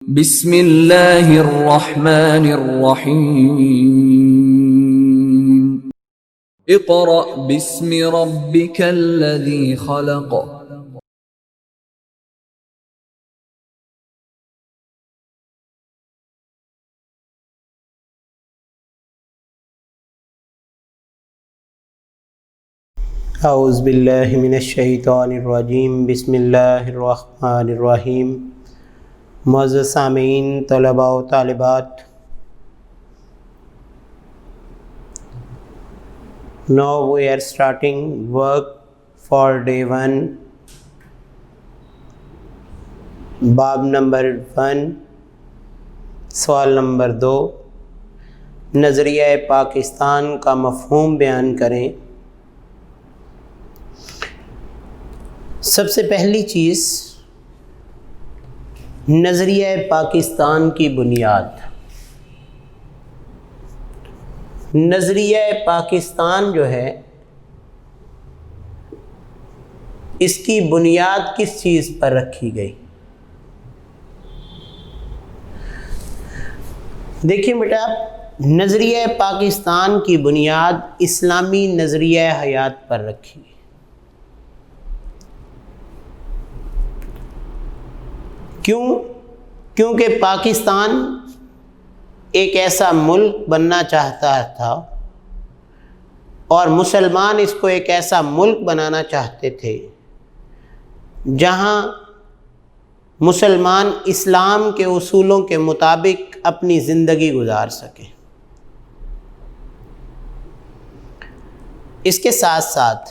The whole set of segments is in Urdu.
بسم اللہ الرحمن الرحیم اقرأ باسم ربک الذی خلق اعوذ باللہ من الشیطان الرجیم بسم اللہ الرحمن الرحیم۔ معزز سامعین، طلباء و طالبات، now we are starting work for day 1, باب نمبر 1، سوال نمبر 2، نظریہ پاکستان کا مفہوم بیان کریں۔ سب سے پہلی چیز، نظریہ پاکستان کی بنیاد۔ نظریہ پاکستان جو ہے، اس کی بنیاد کس چیز پر رکھی گئی؟ دیکھیں بیٹا، نظریہ پاکستان کی بنیاد اسلامی نظریہ حیات پر رکھی گئی۔ کیونکہ پاکستان ایک ایسا ملک بننا چاہتا تھا اور مسلمان اس کو ایک ایسا ملک بنانا چاہتے تھے جہاں مسلمان اسلام کے اصولوں کے مطابق اپنی زندگی گزار سکیں۔ اس کے ساتھ ساتھ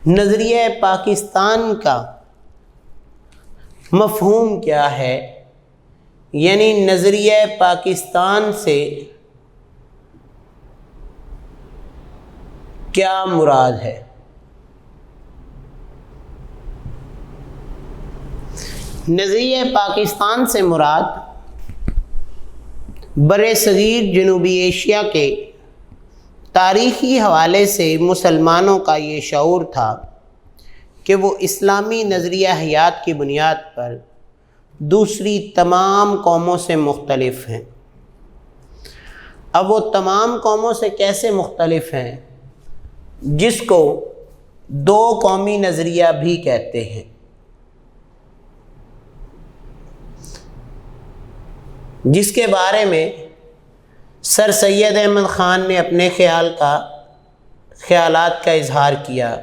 نظریہ پاکستان کا مفہوم کیا ہے، یعنی نظریہ پاکستان سے کیا مراد ہے؟ نظریہ پاکستان سے مراد برصغیر جنوبی ایشیا کے تاریخی حوالے سے مسلمانوں کا یہ شعور تھا کہ وہ اسلامی نظریہ حیات کی بنیاد پر دوسری تمام قوموں سے مختلف ہیں۔ اب وہ تمام قوموں سے کیسے مختلف ہیں؟ جس کو دو قومی نظریہ بھی کہتے ہیں۔ جس کے بارے میں سر سید احمد خان نے اپنے خیالات کا اظہار کیا،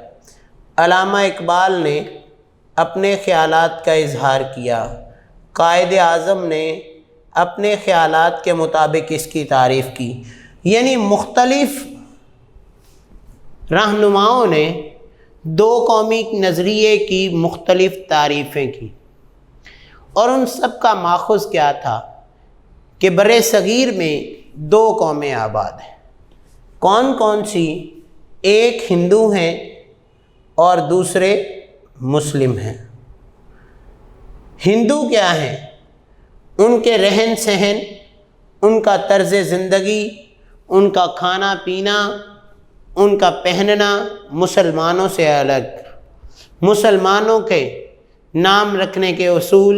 علامہ اقبال نے اپنے خیالات کا اظہار کیا، قائد اعظم نے اپنے خیالات کے مطابق اس کی تعریف کی، یعنی مختلف رہنماؤں نے دو قومی نظریے کی مختلف تعریفیں کی، اور ان سب کا ماخذ کیا تھا کہ برصغیر میں دو قومیں آباد ہیں۔ کون کون سی؟ ایک ہندو ہیں اور دوسرے مسلم ہیں۔ ہندو کیا ہیں؟ ان کے رہن سہن، ان کا طرز زندگی، ان کا کھانا پینا، ان کا پہننا مسلمانوں سے الگ۔ مسلمانوں کے نام رکھنے کے اصول،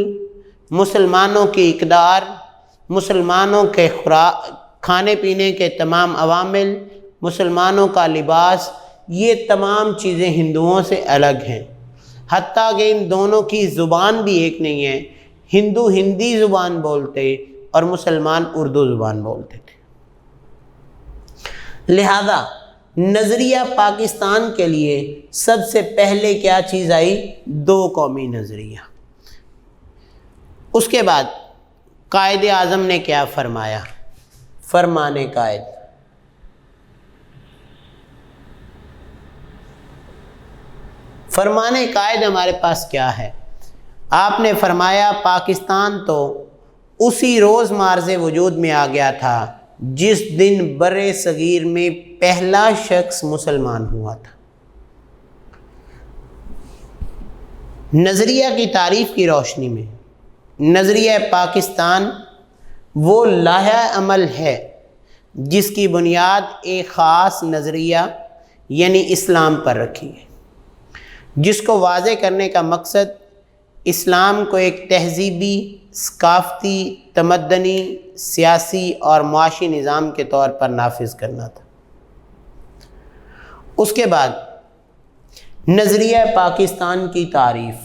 مسلمانوں کی اقدار، مسلمانوں کے کھانے پینے کے تمام عوامل، مسلمانوں کا لباس، یہ تمام چیزیں ہندوؤں سے الگ ہیں۔ حتیٰ کہ ان دونوں کی زبان بھی ایک نہیں ہے۔ ہندو ہندی زبان بولتے اور مسلمان اردو زبان بولتے تھے۔ لہذا نظریہ پاکستان کے لیے سب سے پہلے کیا چیز آئی؟ دو قومی نظریہ۔ اس کے بعد قائد اعظم نے کیا فرمایا؟ فرمان قائد، فرمان قائد ہمارے پاس کیا ہے؟ آپ نے فرمایا پاکستان تو اسی روز معرض وجود میں آ گیا تھا جس دن برصغیر میں پہلا شخص مسلمان ہوا تھا۔ نظریہ کی تعریف کی روشنی میں نظریہ پاکستان وہ لائحہ عمل ہے جس کی بنیاد ایک خاص نظریہ یعنی اسلام پر رکھی ہے، جس کو واضح کرنے کا مقصد اسلام کو ایک تہذیبی، ثقافتی، تمدنی، سیاسی اور معاشی نظام کے طور پر نافذ کرنا تھا۔ اس کے بعد نظریہ پاکستان کی تعریف۔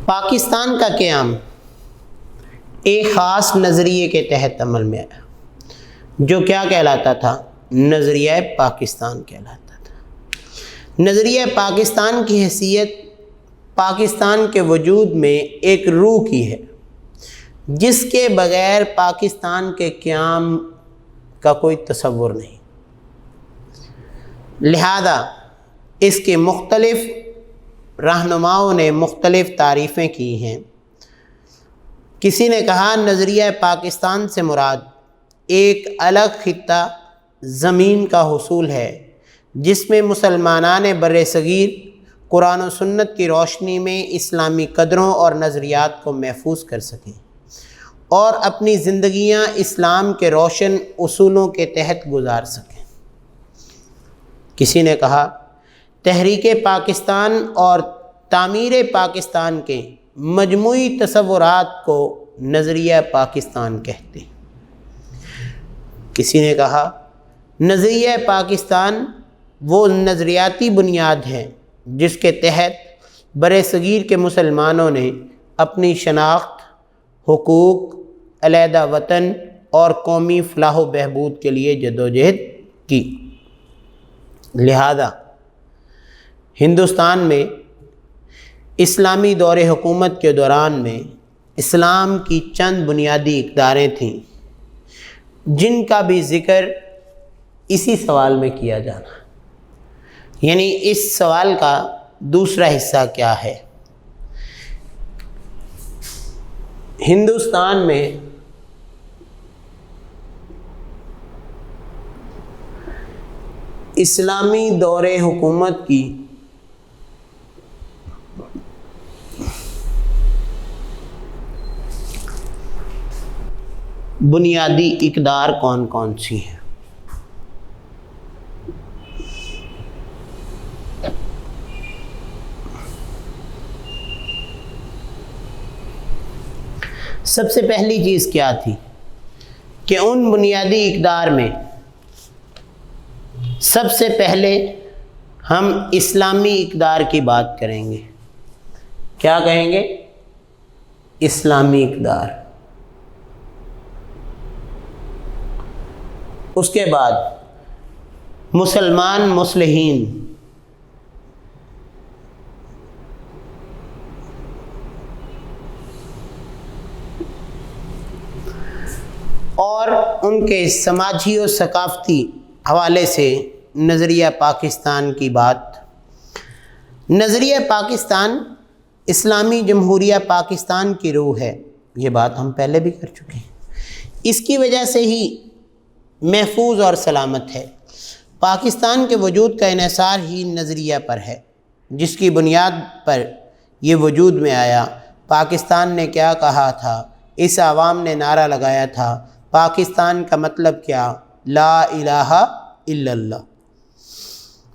پاکستان کا قیام ایک خاص نظریے کے تحت عمل میں آیا، جو کیا کہلاتا تھا؟ نظریہ پاکستان کہلاتا تھا۔ نظریہ پاکستان کی حیثیت پاکستان کے وجود میں ایک روح کی ہے، جس کے بغیر پاکستان کے قیام کا کوئی تصور نہیں۔ لہذا اس کے مختلف رہنماؤں نے مختلف تعریفیں کی ہیں۔ کسی نے کہا نظریہ پاکستان سے مراد ایک الگ خطہ زمین کا حصول ہے، جس میں مسلمانان بر صغیر قرآن و سنت کی روشنی میں اسلامی قدروں اور نظریات کو محفوظ کر سکیں اور اپنی زندگیاں اسلام کے روشن اصولوں کے تحت گزار سکیں۔ کسی نے کہا تحریک پاکستان اور تعمیر پاکستان کے مجموعی تصورات کو نظریہ پاکستان کہتے ہیں۔ کسی نے کہا نظریہ پاکستان وہ نظریاتی بنیاد ہے جس کے تحت بر صغیر کے مسلمانوں نے اپنی شناخت، حقوق، علیحدہ وطن اور قومی فلاح و بہبود کے لیے جدوجہد کی۔ لہذا ہندوستان میں اسلامی دور حکومت کے دوران میں اسلام کی چند بنیادی اقداریں تھیں، جن کا بھی ذکر اسی سوال میں کیا جانا، یعنی اس سوال کا دوسرا حصہ کیا ہے؟ ہندوستان میں اسلامی دور حکومت کی بنیادی اقدار کون کون سی ہیں؟ سب سے پہلی چیز کیا تھی کہ ان بنیادی اقدار میں سب سے پہلے ہم اسلامی اقدار کی بات کریں گے۔ کیا کہیں گے؟ اسلامی اقدار۔ اس کے بعد مسلمان مصلحین، اور ان کے سماجی و ثقافتی حوالے سے نظریہ پاکستان کی بات۔ نظریہ پاکستان اسلامی جمہوریہ پاکستان کی روح ہے، یہ بات ہم پہلے بھی کر چکے ہیں۔ اس کی وجہ سے ہی محفوظ اور سلامت ہے۔ پاکستان کے وجود کا انحصار ہی نظریہ پر ہے، جس کی بنیاد پر یہ وجود میں آیا۔ پاکستان نے کیا کہا تھا؟ اس عوام نے نعرہ لگایا تھا، پاکستان کا مطلب کیا؟ لا الہ الا اللہ۔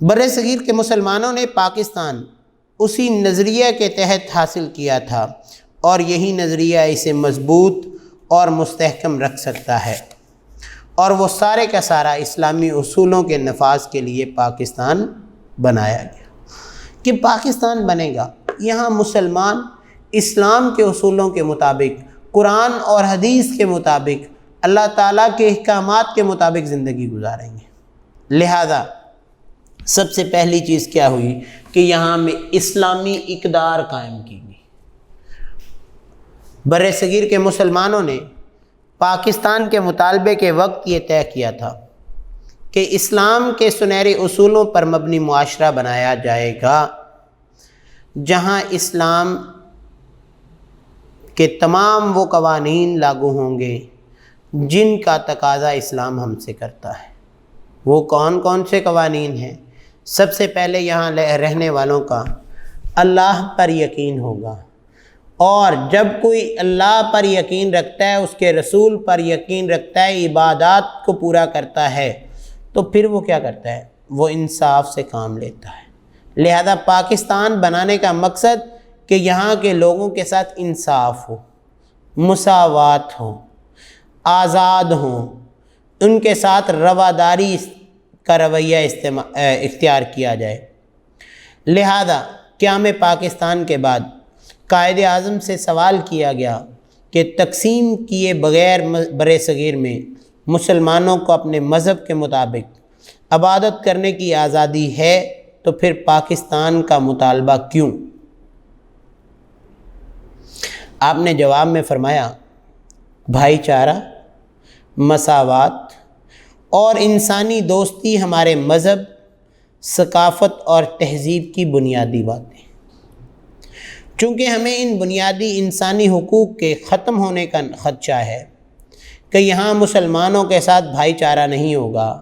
بر صغیر کے مسلمانوں نے پاکستان اسی نظریہ کے تحت حاصل کیا تھا، اور یہی نظریہ اسے مضبوط اور مستحکم رکھ سکتا ہے، اور وہ سارے کا سارا اسلامی اصولوں کے نفاذ کے لیے پاکستان بنایا گیا۔ کہ پاکستان بنے گا، یہاں مسلمان اسلام کے اصولوں کے مطابق، قرآن اور حدیث کے مطابق، اللہ تعالیٰ کے احکامات کے مطابق زندگی گزاریں گے۔ لہذا سب سے پہلی چیز کیا ہوئی کہ یہاں میں اسلامی اقدار قائم کی گئی۔ بر صغیر کے مسلمانوں نے پاکستان کے مطالبے کے وقت یہ طے کیا تھا کہ اسلام کے سنہرے اصولوں پر مبنی معاشرہ بنایا جائے گا، جہاں اسلام کے تمام وہ قوانین لاگو ہوں گے جن کا تقاضا اسلام ہم سے کرتا ہے۔ وہ کون کون سے قوانین ہیں؟ سب سے پہلے یہاں رہنے والوں کا اللہ پر یقین ہوگا، اور جب کوئی اللہ پر یقین رکھتا ہے، اس کے رسول پر یقین رکھتا ہے، عبادات کو پورا کرتا ہے، تو پھر وہ کیا کرتا ہے؟ وہ انصاف سے کام لیتا ہے۔ لہذا پاکستان بنانے کا مقصد کہ یہاں کے لوگوں کے ساتھ انصاف ہو، مساوات ہو، آزاد ہوں، ان کے ساتھ رواداری کا رویہ اختیار کیا جائے۔ لہذا قیام پاکستان کے بعد قائد اعظم سے سوال کیا گیا کہ تقسیم کیے بغیر بر صغیر میں مسلمانوں کو اپنے مذہب کے مطابق عبادت کرنے کی آزادی ہے، تو پھر پاکستان کا مطالبہ کیوں؟ آپ نے جواب میں فرمایا، بھائی چارہ، مساوات اور انسانی دوستی ہمارے مذہب، ثقافت اور تہذیب کی بنیادی باتیں، چونکہ ہمیں ان بنیادی انسانی حقوق کے ختم ہونے کا خدشہ ہے کہ یہاں مسلمانوں کے ساتھ بھائی چارہ نہیں ہوگا،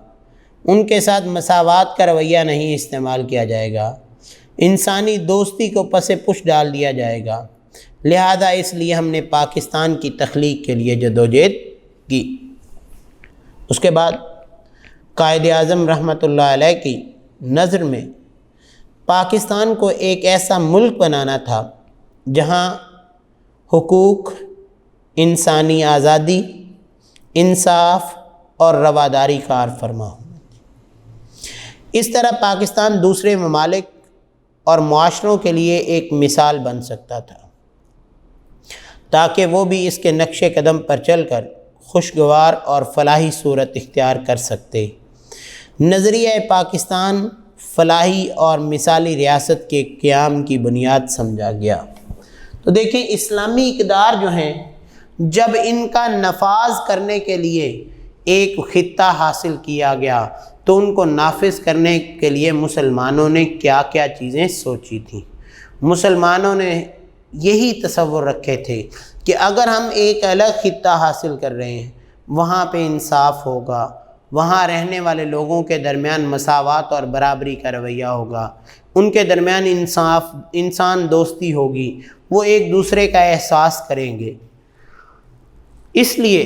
ان کے ساتھ مساوات کا رویہ نہیں استعمال کیا جائے گا، انسانی دوستی کو پس پش ڈال دیا جائے گا۔ لہذا اس لیے ہم نے پاکستان کی تخلیق کے لیے جدوجہد کی۔ اس کے بعد قائد اعظم رحمۃ اللہ علیہ کی نظر میں پاکستان کو ایک ایسا ملک بنانا تھا جہاں حقوق، انسانی آزادی، انصاف اور رواداری کار فرما ہو۔ اس طرح پاکستان دوسرے ممالک اور معاشروں کے لیے ایک مثال بن سکتا تھا، تاکہ وہ بھی اس کے نقش قدم پر چل کر خوشگوار اور فلاحی صورت اختیار کر سکتے۔ نظریہ پاکستان فلاحی اور مثالی ریاست کے قیام کی بنیاد سمجھا گیا۔ تو دیکھیں، اسلامی اقدار جو ہیں، جب ان کا نفاذ کرنے کے لیے ایک خطہ حاصل کیا گیا تو ان کو نافذ کرنے کے لیے مسلمانوں نے کیا کیا چیزیں سوچی تھیں۔ مسلمانوں نے یہی تصور رکھے تھے کہ اگر ہم ایک الگ خطہ حاصل کر رہے ہیں، وہاں پہ انصاف ہوگا، وہاں رہنے والے لوگوں کے درمیان مساوات اور برابری کا رویہ ہوگا، ان کے درمیان انسان دوستی ہوگی، وہ ایک دوسرے کا احساس کریں گے۔ اس لیے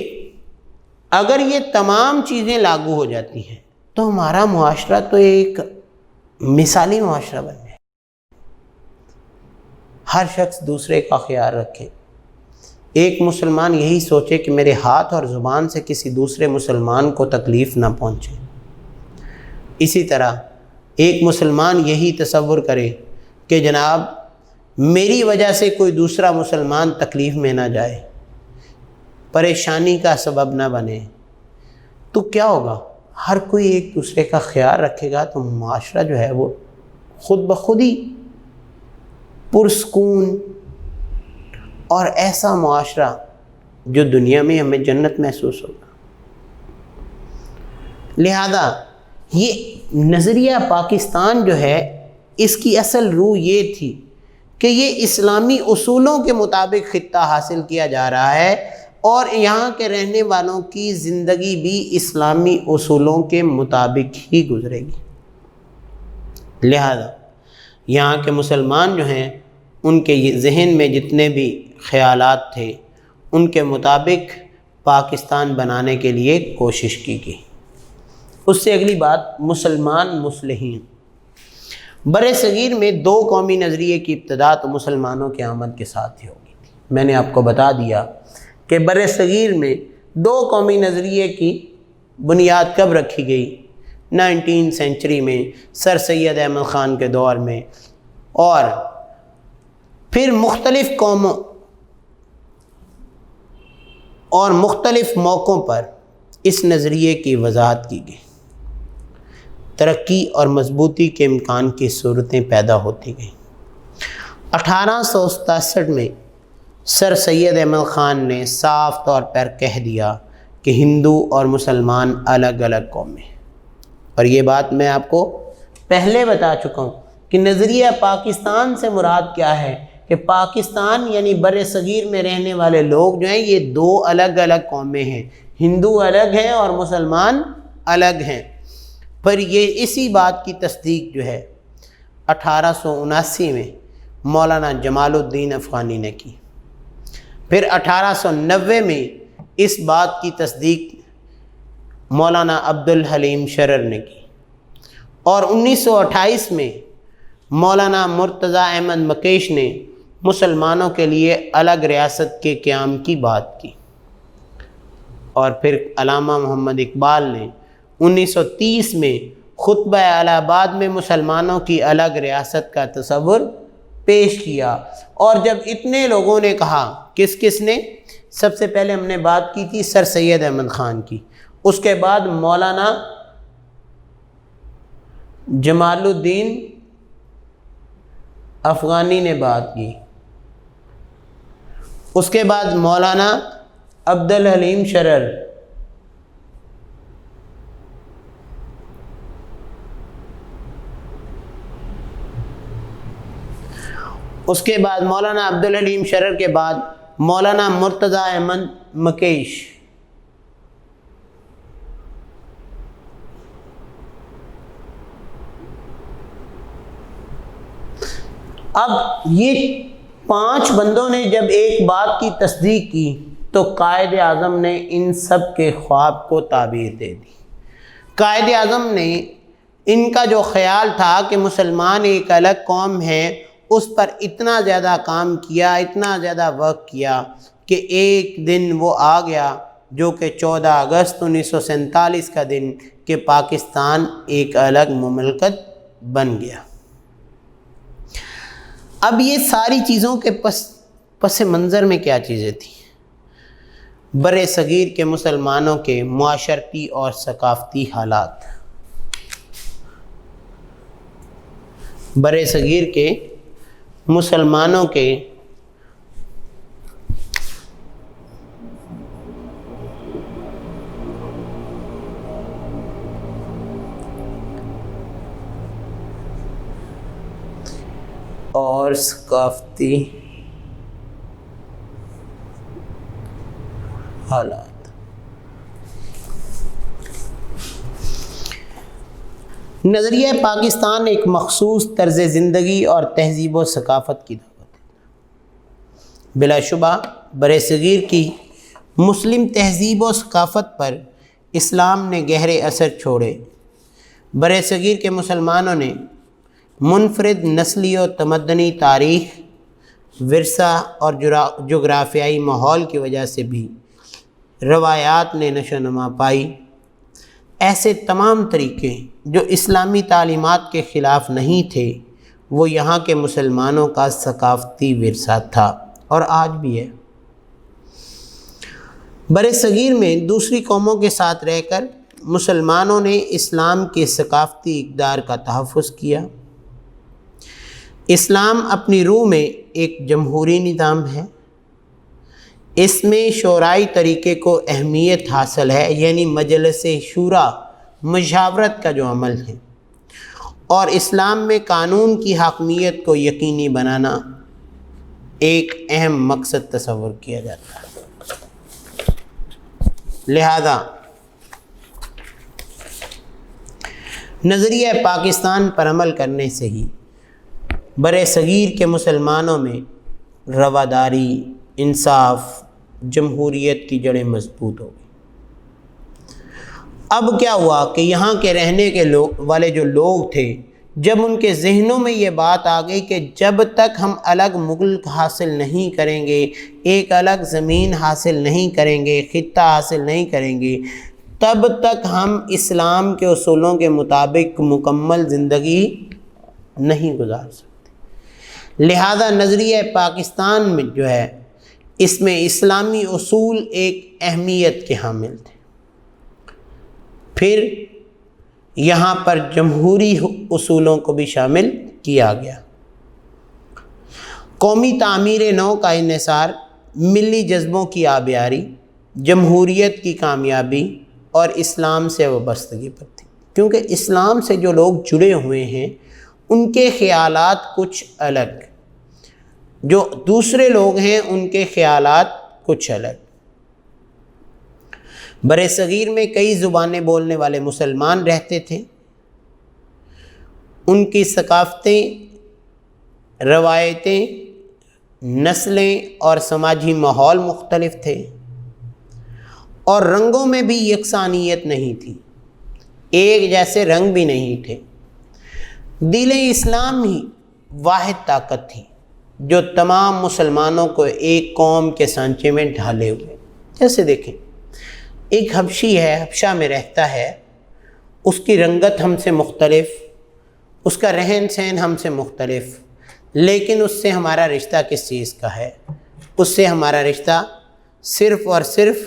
اگر یہ تمام چیزیں لاگو ہو جاتی ہیں تو ہمارا معاشرہ تو ایک مثالی معاشرہ بن جائے۔ ہر شخص دوسرے کا خیال رکھے، ایک مسلمان یہی سوچے کہ میرے ہاتھ اور زبان سے کسی دوسرے مسلمان کو تکلیف نہ پہنچے۔ اسی طرح ایک مسلمان یہی تصور کرے کہ جناب میری وجہ سے کوئی دوسرا مسلمان تکلیف میں نہ جائے، پریشانی کا سبب نہ بنے، تو کیا ہوگا؟ ہر کوئی ایک دوسرے کا خیال رکھے گا تو معاشرہ جو ہے وہ خود بخود ہی پرسکون اور ایسا معاشرہ جو دنیا میں ہمیں جنت محسوس ہوگا۔ لہذا یہ نظریہ پاکستان جو ہے، اس کی اصل روح یہ تھی کہ یہ اسلامی اصولوں کے مطابق خطہ حاصل کیا جا رہا ہے اور یہاں کے رہنے والوں کی زندگی بھی اسلامی اصولوں کے مطابق ہی گزرے گی۔ لہذا یہاں کے مسلمان جو ہیں، ان کے ذہن میں جتنے بھی خیالات تھے، ان کے مطابق پاکستان بنانے کے لیے کوشش کی گئی۔ اس سے اگلی بات، مسلمان مصلحین۔ بر صغیر میں دو قومی نظریے کی ابتدا تو مسلمانوں کی آمد کے ساتھ ہی ہوگی تھی۔ میں نے آپ کو بتا دیا کہ بر صغیر میں دو قومی نظریے کی بنیاد کب رکھی گئی؟ 19 سینچری میں سر سید احمد خان کے دور میں، اور پھر مختلف قوموں اور مختلف موقعوں پر اس نظریے کی وضاحت کی گئی۔ ترقی اور مضبوطی کے امکان کی صورتیں پیدا ہوتی گئیں۔ 1867 میں سر سید احمد خان نے صاف طور پر کہہ دیا کہ ہندو اور مسلمان الگ الگ قومیں ہیں، اور یہ بات میں آپ کو پہلے بتا چکا ہوں کہ نظریہ پاکستان سے مراد کیا ہے، کہ پاکستان یعنی بر صغیر میں رہنے والے لوگ جو ہیں، یہ دو الگ الگ قومیں ہیں، ہندو الگ ہیں اور مسلمان الگ ہیں۔ پر یہ اسی بات کی تصدیق جو ہے 1879 میں مولانا جمال الدین افغانی نے کی۔ پھر 1890 میں اس بات کی تصدیق مولانا عبدالحلیم شرر نے کی، اور 1928 میں مولانا مرتضی احمد مکیش نے مسلمانوں کے لیے الگ ریاست کے قیام کی بات کی، اور پھر علامہ محمد اقبال نے 1930 میں خطبہ الہ آباد میں مسلمانوں کی الگ ریاست کا تصور پیش کیا۔ اور جب اتنے لوگوں نے کہا، کس نے؟ سب سے پہلے ہم نے بات کی تھی سر سید احمد خان کی، اس کے بعد مولانا جمال الدین افغانی نے بات کی، اس کے بعد مولانا عبدالحلیم شرر، اس کے بعد مولانا عبدالحلیم شرر کے بعد مولانا مرتضی احمد مکیش، اب یہ 5 بندوں نے جب ایک بات کی تصدیق کی تو قائد اعظم نے ان سب کے خواب کو تعبیر دے دی۔ قائد اعظم نے ان کا جو خیال تھا کہ مسلمان ایک الگ قوم ہے، اس پر اتنا زیادہ کام کیا، اتنا زیادہ ورک کیا کہ ایک دن وہ آ گیا جو کہ 14 اگست 1947 کا دن، کہ پاکستان ایک الگ مملکت بن گیا۔ اب یہ ساری چیزوں کے پس منظر میں کیا چیزیں تھیں؟ بر صغیر کے مسلمانوں کے معاشرتی اور ثقافتی حالات۔ بر صغیر کے مسلمانوں کے اور ثقافتی حالات۔ نظریہ پاکستان ایک مخصوص طرز زندگی اور تہذیب و ثقافت کی دعوت ہے۔ بلا شبہ برصغیر کی مسلم تہذیب و ثقافت پر اسلام نے گہرے اثر چھوڑے۔ برصغیر کے مسلمانوں نے منفرد نسلی و تمدنی تاریخ، ورثہ اور جغرافیائی ماحول کی وجہ سے بھی روایات نے نشو و نما پائی۔ ایسے تمام طریقے جو اسلامی تعلیمات کے خلاف نہیں تھے، وہ یہاں کے مسلمانوں کا ثقافتی ورثہ تھا اور آج بھی ہے۔ برصغیر میں دوسری قوموں کے ساتھ رہ کر مسلمانوں نے اسلام کے ثقافتی اقدار کا تحفظ کیا۔ اسلام اپنی روح میں ایک جمہوری نظام ہے، اس میں شورائی طریقے کو اہمیت حاصل ہے، یعنی مجلس شورا، مشاورت کا جو عمل ہے، اور اسلام میں قانون کی حاکمیت کو یقینی بنانا ایک اہم مقصد تصور کیا جاتا ہے۔ لہذا نظریہ پاکستان پر عمل کرنے سے ہی برصغیر کے مسلمانوں میں رواداری، انصاف، جمہوریت کی جڑیں مضبوط ہو گئی۔ اب کیا ہوا کہ یہاں کے رہنے کے والے جو لوگ تھے، جب ان کے ذہنوں میں یہ بات آ گئی کہ جب تک ہم الگ ملک حاصل نہیں کریں گے، ایک الگ زمین حاصل نہیں کریں گے، خطہ حاصل نہیں کریں گے، تب تک ہم اسلام کے اصولوں کے مطابق مکمل زندگی نہیں گزار سکتے۔ لہذا نظریہ پاکستان میں جو ہے، اس میں اسلامی اصول ایک اہمیت کے حامل تھے۔ پھر یہاں پر جمہوری اصولوں کو بھی شامل کیا گیا۔ قومی تعمیر نو کا انحصار ملی جذبوں کی آبیاری، جمہوریت کی کامیابی اور اسلام سے وابستگی پر تھی، کیونکہ اسلام سے جو لوگ جڑے ہوئے ہیں ان کے خیالات کچھ الگ، جو دوسرے لوگ ہیں ان کے خیالات کچھ الگ۔ برصغیر میں کئی زبانیں بولنے والے مسلمان رہتے تھے، ان کی ثقافتیں، روایتیں نسلیں اور سماجی ماحول مختلف تھے، اور رنگوں میں بھی یکسانیت نہیں تھی، ایک جیسے رنگ بھی نہیں تھے۔ دین اسلام ہی واحد طاقت تھی جو تمام مسلمانوں کو ایک قوم کے سانچے میں ڈھالے ہوئے۔ جیسے دیکھیں، ایک حبشی ہے، حبشہ میں رہتا ہے، اس کی رنگت ہم سے مختلف، اس کا رہن سہن ہم سے مختلف، لیکن اس سے ہمارا رشتہ کس چیز کا ہے؟ اس سے ہمارا رشتہ صرف اور صرف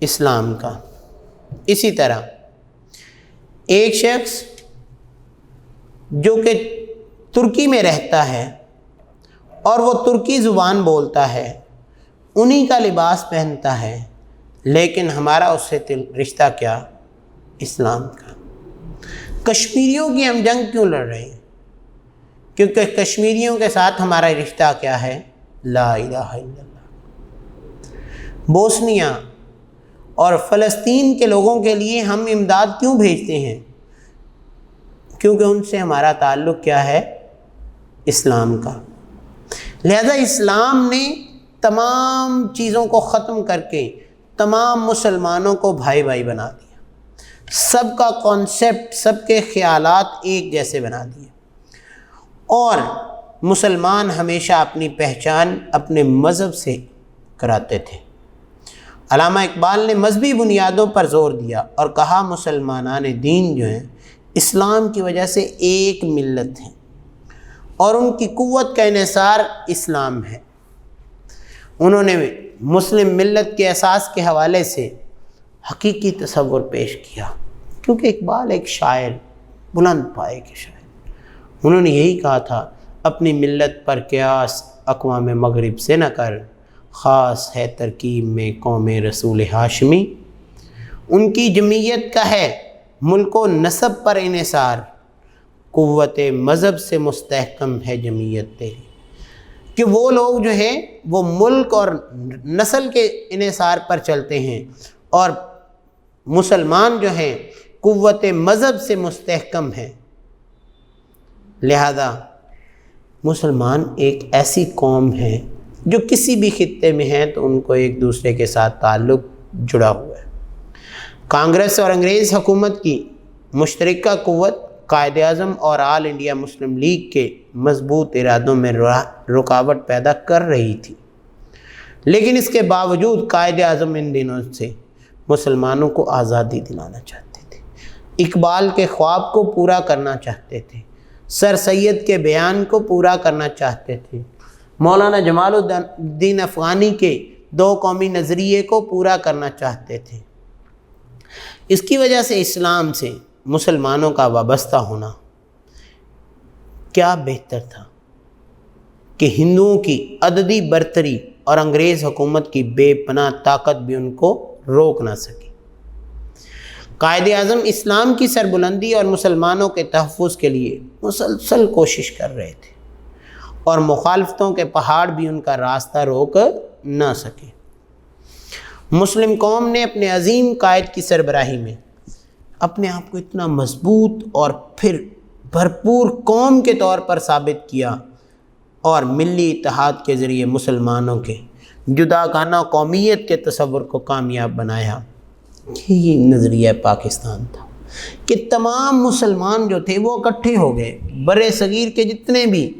اسلام کا۔ اسی طرح ایک شخص جو کہ ترکی میں رہتا ہے اور وہ ترکی زبان بولتا ہے، انہی کا لباس پہنتا ہے، لیکن ہمارا اس سے رشتہ کیا؟ اسلام کا۔ کشمیریوں کی ہم جنگ کیوں لڑ رہے ہیں؟ کیونکہ کشمیریوں کے ساتھ ہمارا رشتہ کیا ہے؟ لا الہ الا اللہ۔ بوسنیا اور فلسطین کے لوگوں کے لیے ہم امداد کیوں بھیجتے ہیں؟ کیونکہ ان سے ہمارا تعلق کیا ہے؟ اسلام کا۔ لہذا اسلام نے تمام چیزوں کو ختم کر کے تمام مسلمانوں کو بھائی بھائی بنا دیا، سب کا کانسیپٹ، سب کے خیالات ایک جیسے بنا دیے، اور مسلمان ہمیشہ اپنی پہچان اپنے مذہب سے کراتے تھے۔ علامہ اقبال نے مذہبی بنیادوں پر زور دیا اور کہا مسلمانان دین جو ہیں اسلام کی وجہ سے ایک ملت ہیں اور ان کی قوت کا انحصار اسلام ہے۔ انہوں نے مسلم ملت کے اساس کے حوالے سے حقیقی تصور پیش کیا، کیونکہ اقبال ایک شاعر، بلند پائے کے شاعر، انہوں نے یہی کہا تھا، اپنی ملت پر قیاس اقوام مغرب سے نہ کر، خاص ہے ترکیب میں قوم رسول ہاشمی۔ ان کی جمعیت کا ہے ملک و نسب پر انحصار، قوت مذہب سے مستحکم ہے جمعیت تیری۔ کہ وہ لوگ جو ہیں وہ ملک اور نسل کے انحصار پر چلتے ہیں، اور مسلمان جو ہیں قوت مذہب سے مستحکم ہیں۔ لہذا مسلمان ایک ایسی قوم ہے جو کسی بھی خطے میں ہیں تو ان کو ایک دوسرے کے ساتھ تعلق جڑا ہوا ہے۔ کانگریس اور انگریز حکومت کی مشترکہ قوت قائد اعظم اور آل انڈیا مسلم لیگ کے مضبوط ارادوں میں رکاوٹ پیدا کر رہی تھی، لیکن اس کے باوجود قائد اعظم ان دنوں سے مسلمانوں کو آزادی دلانا چاہتے تھے، اقبال کے خواب کو پورا کرنا چاہتے تھے، سر سید کے بیان کو پورا کرنا چاہتے تھے، مولانا جمال الدین افغانی کے دو قومی نظریے کو پورا کرنا چاہتے تھے۔ اس کی وجہ سے اسلام سے مسلمانوں کا وابستہ ہونا کیا بہتر تھا کہ ہندوؤں کی عددی برتری اور انگریز حکومت کی بے پناہ طاقت بھی ان کو روک نہ سکی۔ قائد اعظم اسلام کی سربلندی اور مسلمانوں کے تحفظ کے لیے مسلسل کوشش کر رہے تھے، اور مخالفتوں کے پہاڑ بھی ان کا راستہ روک نہ سکے۔ مسلم قوم نے اپنے عظیم قائد کی سربراہی میں اپنے آپ کو اتنا مضبوط اور پھر بھرپور قوم کے طور پر ثابت کیا، اور ملی اتحاد کے ذریعے مسلمانوں کے جداگانہ قومیت کے تصور کو کامیاب بنایا۔ یہ نظریہ پاکستان تھا کہ تمام مسلمان جو تھے وہ اکٹھے ہو گئے، برِ صغیر کے جتنے بھی،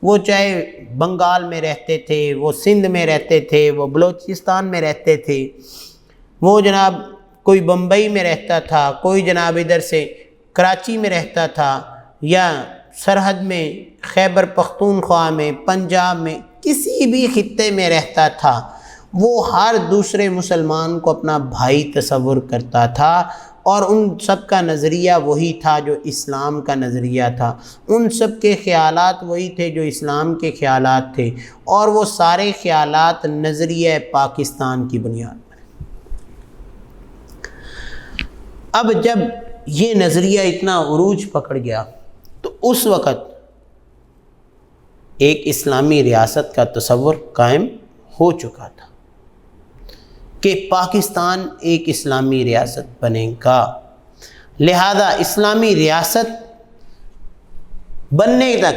وہ چاہے بنگال میں رہتے تھے، وہ سندھ میں رہتے تھے، وہ بلوچستان میں رہتے تھے، وہ جناب کوئی بمبئی میں رہتا تھا، کوئی جناب ادھر سے کراچی میں رہتا تھا، یا سرحد میں خیبر پختونخوا میں، پنجاب میں، کسی بھی خطے میں رہتا تھا، وہ ہر دوسرے مسلمان کو اپنا بھائی تصور کرتا تھا، اور ان سب کا نظریہ وہی تھا جو اسلام کا نظریہ تھا، ان سب کے خیالات وہی تھے جو اسلام کے خیالات تھے، اور وہ سارے خیالات نظریہ پاکستان کی بنیاد پر۔ اب جب یہ نظریہ اتنا عروج پکڑ گیا تو اس وقت ایک اسلامی ریاست کا تصور قائم ہو چکا تھا کہ پاکستان ایک اسلامی ریاست بنے گا۔ لہذا اسلامی ریاست بننے تک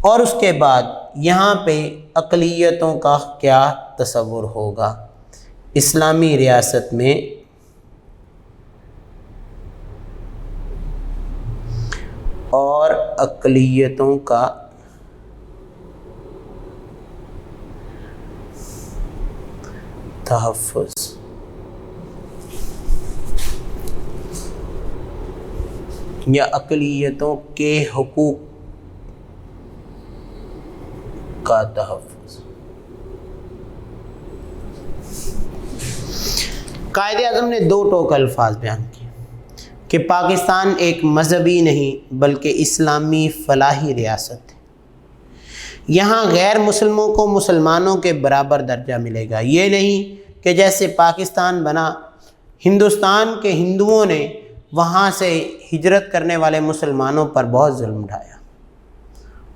اور اس کے بعد یہاں پہ اقلیتوں کا کیا تصور ہوگا اسلامی ریاست میں؟ اور اقلیتوں کا تحفظ۔ یا اقلیتوں کے حقوق کا تحفظ۔ قائد اعظم نے دو ٹوک الفاظ بیان کیے کہ پاکستان ایک مذہبی نہیں بلکہ اسلامی فلاحی ریاست ہے، یہاں غیر مسلموں کو مسلمانوں کے برابر درجہ ملے گا۔ یہ نہیں کہ جیسے پاکستان بنا، ہندوستان کے ہندوؤں نے وہاں سے ہجرت کرنے والے مسلمانوں پر بہت ظلم ڈھایا،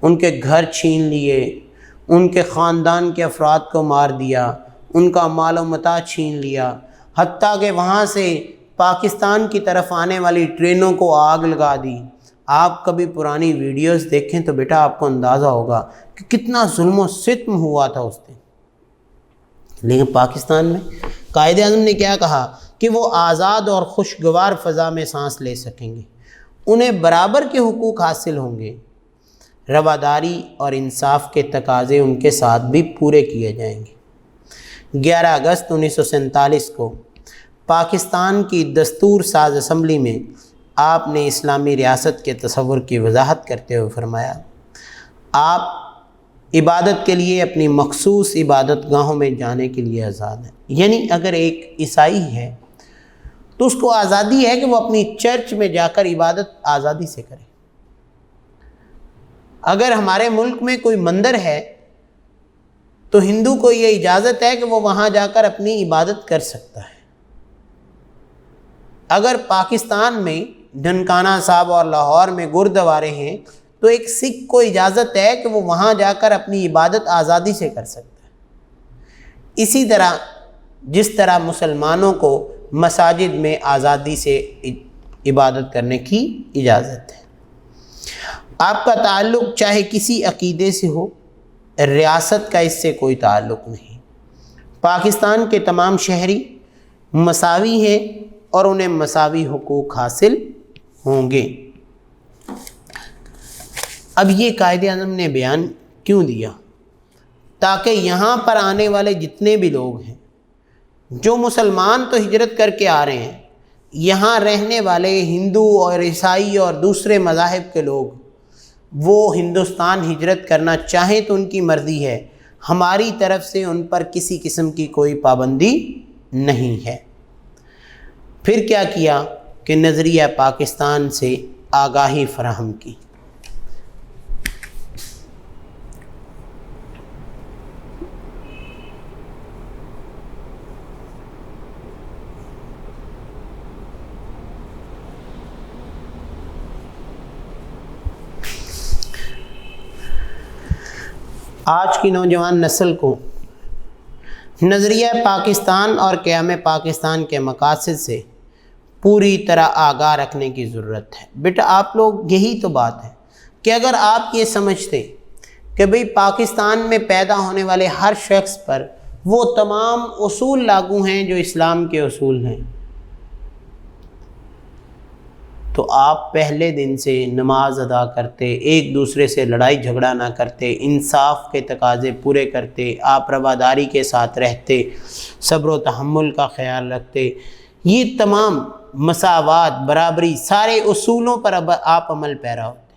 ان کے گھر چھین لیے، ان کے خاندان کے افراد کو مار دیا، ان کا مال و متاع چھین لیا، حتیٰ کہ وہاں سے پاکستان کی طرف آنے والی ٹرینوں کو آگ لگا دی۔ آپ کبھی پرانی ویڈیوز دیکھیں تو بیٹا آپ کو اندازہ ہوگا کہ کتنا ظلم و ستم ہوا تھا اس دن۔ لیکن پاکستان میں قائد اعظم نے کیا کہا کہ وہ آزاد اور خوشگوار فضا میں سانس لے سکیں گے، انہیں برابر کے حقوق حاصل ہوں گے، رواداری اور انصاف کے تقاضے ان کے ساتھ بھی پورے کیے جائیں گے۔ 11 اگست 1947 کو پاکستان کی دستور ساز اسمبلی میں آپ نے اسلامی ریاست کے تصور کی وضاحت کرتے ہوئے فرمایا، آپ عبادت کے لیے اپنی مخصوص عبادت گاہوں میں جانے کے لیے آزاد ہیں۔ یعنی اگر ایک عیسائی ہے تو اس کو آزادی ہے کہ وہ اپنی چرچ میں جا کر عبادت آزادی سے کرے۔ اگر ہمارے ملک میں کوئی مندر ہے تو ہندو کو یہ اجازت ہے کہ وہ وہاں جا کر اپنی عبادت کر سکتا ہے۔ اگر پاکستان میں ننکانہ صاحب اور لاہور میں گردوارے ہیں تو ایک سکھ کو اجازت ہے کہ وہ وہاں جا کر اپنی عبادت آزادی سے کر سکتا ہے۔ اسی طرح جس طرح مسلمانوں کو مساجد میں آزادی سے عبادت کرنے کی اجازت ہے۔ آپ کا تعلق چاہے کسی عقیدے سے ہو، ریاست کا اس سے کوئی تعلق نہیں۔ پاکستان کے تمام شہری مساوی ہیں اور انہیں مساوی حقوق حاصل ہوں گے۔ اب یہ قائد اعظم نے بیان کیوں دیا؟ تاکہ یہاں پر آنے والے جتنے بھی لوگ ہیں، جو مسلمان تو ہجرت کر کے آ رہے ہیں، یہاں رہنے والے ہندو اور عیسائی اور دوسرے مذاہب کے لوگ، وہ ہندوستان ہجرت کرنا چاہیں تو ان کی مرضی ہے، ہماری طرف سے ان پر کسی قسم کی کوئی پابندی نہیں ہے۔ پھر کیا کیا کہ نظریہ پاکستان سے آگاہی فراہم کی۔ آج کی نوجوان نسل کو نظریہ پاکستان اور قیام پاکستان کے مقاصد سے پوری طرح آگاہ رکھنے کی ضرورت ہے۔ بیٹا آپ لوگ، یہی تو بات ہے کہ اگر آپ یہ سمجھتے کہ بھئی پاکستان میں پیدا ہونے والے ہر شخص پر وہ تمام اصول لاگو ہیں جو اسلام کے اصول ہیں، تو آپ پہلے دن سے نماز ادا کرتے، ایک دوسرے سے لڑائی جھگڑا نہ کرتے، انصاف کے تقاضے پورے کرتے، آپ رواداری کے ساتھ رہتے، صبر و تحمل کا خیال رکھتے، یہ تمام مساوات، برابری، سارے اصولوں پر اب آپ عمل پیرا ہوتے۔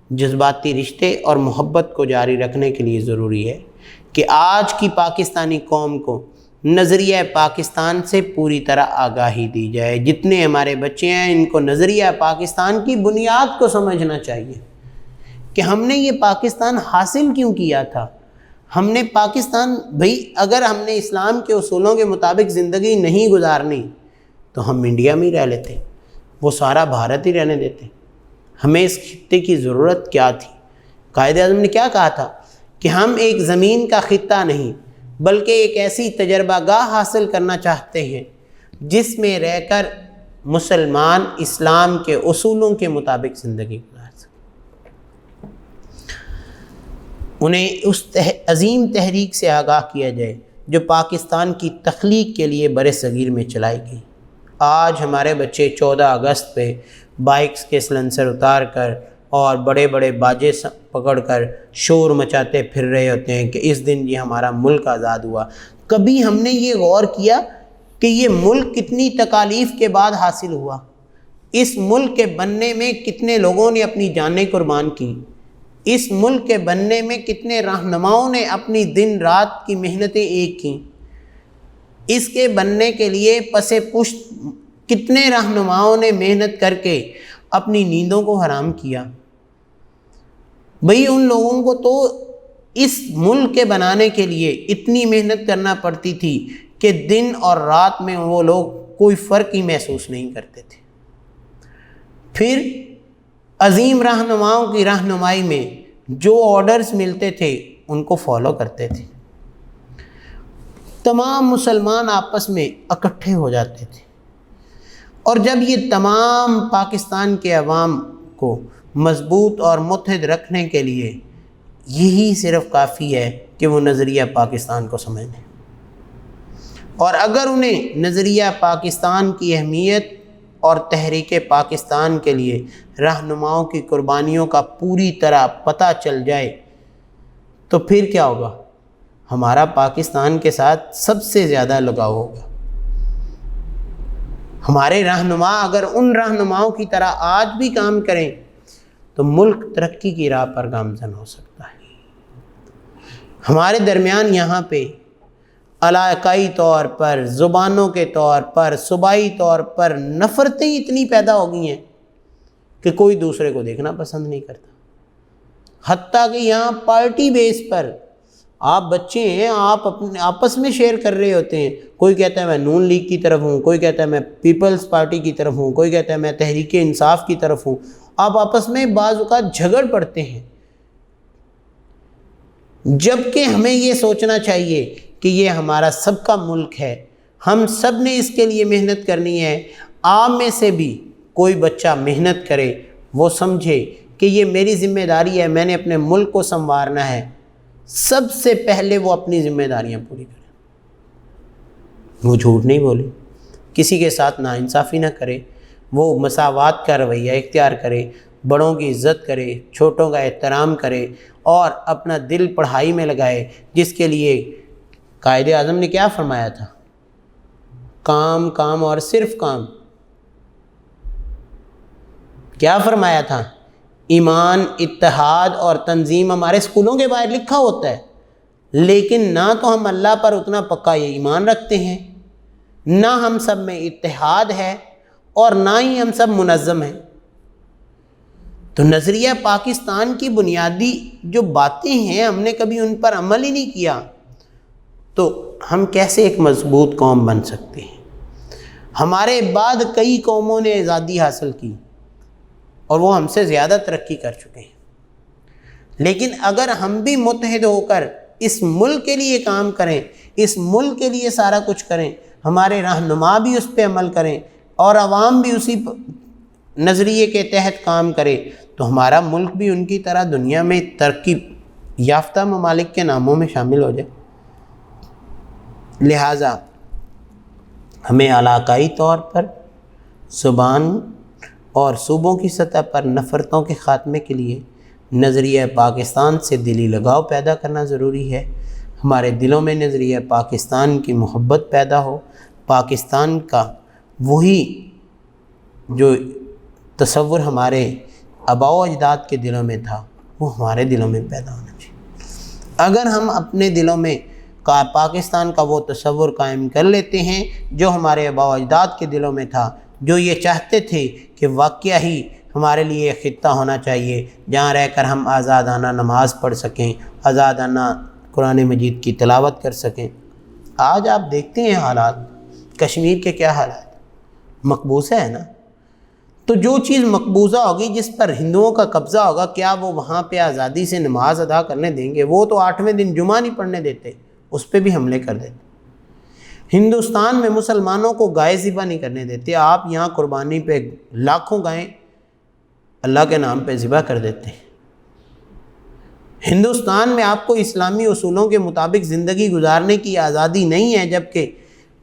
جذباتی رشتے اور محبت کو جاری رکھنے کے لیے ضروری ہے کہ آج کی پاکستانی قوم کو نظریہ پاکستان سے پوری طرح آگاہی دی جائے۔ جتنے ہمارے بچے ہیں ان کو نظریہ پاکستان کی بنیاد کو سمجھنا چاہیے کہ ہم نے یہ پاکستان حاصل کیوں کیا تھا۔ ہم نے پاکستان، بھئی اگر ہم نے اسلام کے اصولوں کے مطابق زندگی نہیں گزارنی تو ہم انڈیا میں ہی رہ لیتے، وہ سارا بھارت ہی رہنے دیتے۔ ہمیں اس خطے کی ضرورت کیا تھی؟ قائد اعظم نے کیا کہا تھا کہ ہم ایک زمین کا خطہ نہیں بلکہ ایک ایسی تجربہ گاہ حاصل کرنا چاہتے ہیں جس میں رہ کر مسلمان اسلام کے اصولوں کے مطابق زندگی گزار سکیں۔ انہیں اس عظیم تحریک سے آگاہ کیا جائے جو پاکستان کی تخلیق کے لیے بر صغیر میں چلائی گئی۔ آج ہمارے بچے 14 اگست پہ بائکس کے سلنسر اتار کر اور بڑے بڑے باجے پکڑ کر شور مچاتے پھر رہے ہوتے ہیں کہ اس دن یہ ہمارا ملک آزاد ہوا۔ کبھی ہم نے یہ غور کیا کہ یہ ملک کتنی تکالیف کے بعد حاصل ہوا؟ اس ملک کے بننے میں کتنے لوگوں نے اپنی جانیں قربان کی؟ اس ملک کے بننے میں کتنے رہنماؤں نے اپنی دن رات کی محنتیں ایک کیں؟ اس کے بننے کے لیے پس پشت کتنے رہنماؤں نے محنت کر کے اپنی نیندوں کو حرام کیا؟ بھئی ان لوگوں کو تو اس ملک کے بنانے کے لیے اتنی محنت کرنا پڑتی تھی کہ دن اور رات میں وہ لوگ کوئی فرق ہی محسوس نہیں کرتے تھے۔ پھر عظیم رہنماؤں کی رہنمائی میں جو آرڈرز ملتے تھے ان کو فالو کرتے تھے۔ تمام مسلمان آپس میں اکٹھے ہو جاتے تھے، اور جب یہ تمام پاکستان کے عوام کو مضبوط اور متحد رکھنے کے لیے یہی صرف کافی ہے کہ وہ نظریہ پاکستان کو سمجھ لیں، اور اگر انہیں نظریہ پاکستان کی اہمیت اور تحریک پاکستان کے لیے رہنماؤں کی قربانیوں کا پوری طرح پتہ چل جائے تو پھر کیا ہوگا؟ ہمارا پاکستان کے ساتھ سب سے زیادہ لگاؤ ہوگا۔ ہمارے رہنما اگر ان رہنماؤں کی طرح آج بھی کام کریں تو ملک ترقی کی راہ پر گامزن ہو سکتا ہے۔ ہمارے درمیان یہاں پہ علاقائی طور پر، زبانوں کے طور پر، صوبائی طور پر نفرتیں اتنی پیدا ہو گئی ہیں کہ کوئی دوسرے کو دیکھنا پسند نہیں کرتا۔ حتیٰ کہ یہاں پارٹی بیس پر آپ بچے ہیں، آپ اپنے آپس میں شیئر کر رہے ہوتے ہیں، کوئی کہتا ہے میں نون لیگ کی طرف ہوں، کوئی کہتا ہے میں پیپلز پارٹی کی طرف ہوں، کوئی کہتا ہے میں تحریک انصاف کی طرف ہوں۔ آپ آپس میں بعض اوقات جھگڑ پڑتے ہیں، جبکہ ہمیں یہ سوچنا چاہیے کہ یہ ہمارا سب کا ملک ہے، ہم سب نے اس کے لیے محنت کرنی ہے۔ آپ میں سے بھی کوئی بچہ محنت کرے، وہ سمجھے کہ یہ میری ذمہ داری ہے، میں نے اپنے ملک کو سنوارنا ہے، سب سے پہلے وہ اپنی ذمہ داریاں پوری کرے۔ وہ جھوٹ نہیں بولے، کسی کے ساتھ ناانصافی نہ کرے، وہ مساوات کا رویہ اختیار کرے، بڑوں کی عزت کرے، چھوٹوں کا احترام کرے، اور اپنا دل پڑھائی میں لگائے، جس کے لیے قائد اعظم نے کیا فرمایا تھا؟ کام کام اور صرف کام۔ کیا فرمایا تھا؟ ایمان، اتحاد اور تنظیم ہمارے اسکولوں کے باہر لکھا ہوتا ہے، لیکن نہ تو ہم اللہ پر اتنا پکا یہ ایمان رکھتے ہیں، نہ ہم سب میں اتحاد ہے، اور نہ ہی ہم سب منظم ہیں۔ تو نظریہ پاکستان کی بنیادی جو باتیں ہیں ہم نے کبھی ان پر عمل ہی نہیں کیا، تو ہم کیسے ایک مضبوط قوم بن سکتے ہیں؟ ہمارے بعد کئی قوموں نے آزادی حاصل کی اور وہ ہم سے زیادہ ترقی کر چکے ہیں، لیکن اگر ہم بھی متحد ہو کر اس ملک کے لیے کام کریں، اس ملک کے لیے سارا کچھ کریں، ہمارے رہنما بھی اس پہ عمل کریں اور عوام بھی اسی نظریے کے تحت کام کرے، تو ہمارا ملک بھی ان کی طرح دنیا میں ترقی یافتہ ممالک کے ناموں میں شامل ہو جائے۔ لہٰذا ہمیں علاقائی طور پر، زبان اور صوبوں کی سطح پر نفرتوں کے خاتمے کے لیے نظریہ پاکستان سے دلی لگاؤ پیدا کرنا ضروری ہے۔ ہمارے دلوں میں نظریہ پاکستان کی محبت پیدا ہو، پاکستان کا وہی جو تصور ہمارے آباء و اجداد کے دلوں میں تھا وہ ہمارے دلوں میں پیدا ہونا چاہیے۔ اگر ہم اپنے دلوں میں پاکستان کا وہ تصور قائم کر لیتے ہیں جو ہمارے آباء و اجداد کے دلوں میں تھا، جو یہ چاہتے تھے کہ واقعہ ہی ہمارے لیے ایک خطہ ہونا چاہیے جہاں رہ کر ہم آزادانہ نماز پڑھ سکیں، آزادانہ قرآن مجید کی تلاوت کر سکیں۔ آج آپ دیکھتے ہیں حالات، کشمیر کے کیا حالات، مقبوضہ ہے نا، تو جو چیز مقبوضہ ہوگی، جس پر ہندوؤں کا قبضہ ہوگا، کیا وہ وہاں پہ آزادی سے نماز ادا کرنے دیں گے؟ وہ تو 8ویں دن جمعہ نہیں پڑھنے دیتے، اس پہ بھی حملے کر دیتے۔ ہندوستان میں مسلمانوں کو گائے ذبح نہیں کرنے دیتے، آپ یہاں قربانی پہ لاکھوں گائیں اللہ کے نام پہ ذبح کر دیتے ہیں۔ ہندوستان میں آپ کو اسلامی اصولوں کے مطابق زندگی گزارنے کی آزادی نہیں ہے، جبکہ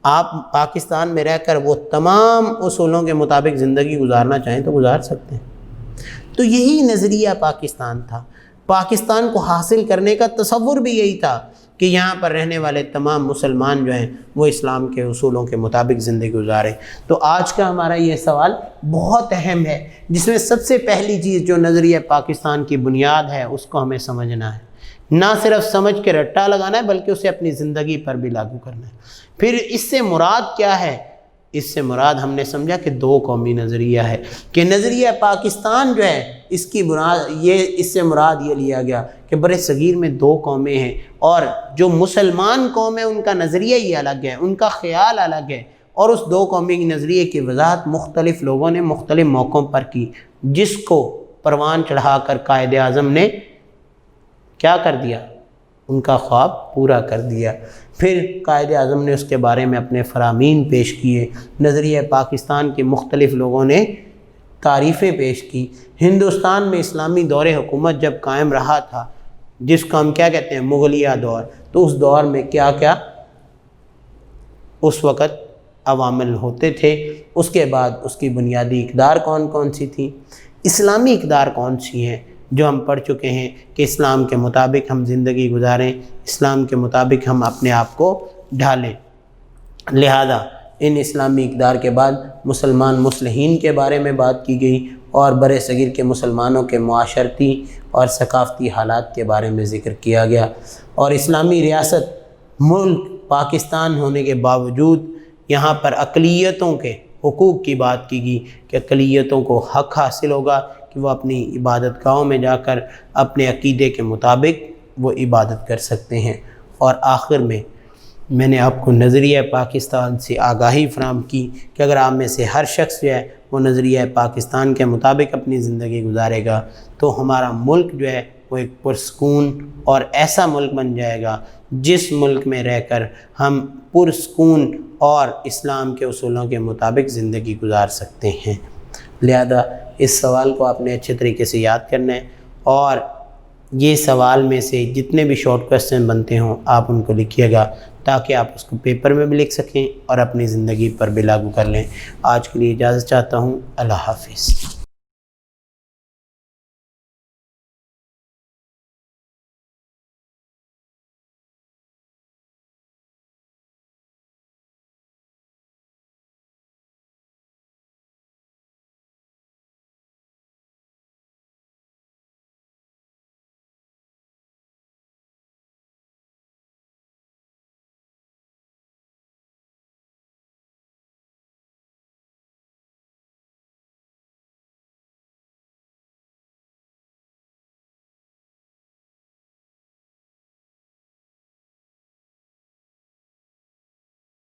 آپ پاکستان میں رہ کر وہ تمام اصولوں کے مطابق زندگی گزارنا چاہیں تو گزار سکتے ہیں۔ تو یہی نظریہ پاکستان تھا۔ پاکستان کو حاصل کرنے کا تصور بھی یہی تھا کہ یہاں پر رہنے والے تمام مسلمان جو ہیں وہ اسلام کے اصولوں کے مطابق زندگی گزاریں۔ تو آج کا ہمارا یہ سوال بہت اہم ہے، جس میں سب سے پہلی چیز جو نظریہ پاکستان کی بنیاد ہے اس کو ہمیں سمجھنا ہے، نہ صرف سمجھ کے رٹا لگانا ہے بلکہ اسے اپنی زندگی پر بھی لاگو کرنا ہے۔ پھر اس سے مراد کیا ہے؟ اس سے مراد ہم نے سمجھا کہ دو قومی نظریہ ہے، کہ نظریہ پاکستان جو ہے اس کی بنیاد اس سے مراد یہ لیا گیا کہ بر صغیر میں دو قومیں ہیں، اور جو مسلمان قوم ہے ان کا نظریہ ہی الگ ہے، ان کا خیال الگ ہے، اور اس دو قومی کی نظریے کی وضاحت مختلف لوگوں نے مختلف موقعوں پر کی، جس کو پروان چڑھا کر قائد اعظم نے کیا کر دیا؟ ان کا خواب پورا کر دیا۔ پھر قائد اعظم نے اس کے بارے میں اپنے فرامین پیش کیے، نظریہ پاکستان کے مختلف لوگوں نے تعریفیں پیش کی۔ ہندوستان میں اسلامی دور حکومت جب قائم رہا تھا، جس کو ہم کیا کہتے ہیں؟ مغلیہ دور، تو اس دور میں کیا کیا اس وقت عوامل ہوتے تھے، اس کے بعد اس کی بنیادی اقدار کون کون سی تھی، اسلامی اقدار کون سی ہیں جو ہم پڑھ چکے ہیں کہ اسلام کے مطابق ہم زندگی گزاریں، اسلام کے مطابق ہم اپنے آپ کو ڈھالیں۔ لہذا ان اسلامی اقدار کے بعد مسلمان مصلحین کے بارے میں بات کی گئی، اور بر صغیر کے مسلمانوں کے معاشرتی اور ثقافتی حالات کے بارے میں ذکر کیا گیا، اور اسلامی ریاست ملک پاکستان ہونے کے باوجود یہاں پر اقلیتوں کے حقوق کی بات کی گئی کہ اقلیتوں کو حق حاصل ہوگا کہ وہ اپنی عبادت گاہوں میں جا کر اپنے عقیدے کے مطابق وہ عبادت کر سکتے ہیں۔ اور آخر میں نے آپ کو نظریہ پاکستان سے آگاہی فراہم کی کہ اگر آپ میں سے ہر شخص جو ہے وہ نظریہ پاکستان کے مطابق اپنی زندگی گزارے گا تو ہمارا ملک جو ہے وہ ایک پرسکون اور ایسا ملک بن جائے گا جس ملک میں رہ کر ہم پرسکون اور اسلام کے اصولوں کے مطابق زندگی گزار سکتے ہیں۔ لہذا اس سوال کو آپ نے اچھے طریقے سے یاد کرنا ہے، اور یہ سوال میں سے جتنے بھی شارٹ کوسچن بنتے ہوں آپ ان کو لکھیے گا تاکہ آپ اس کو پیپر میں بھی لکھ سکیں اور اپنی زندگی پر بھی لاگو کر لیں۔ آج کے لیے اجازت چاہتا ہوں۔ اللہ حافظ۔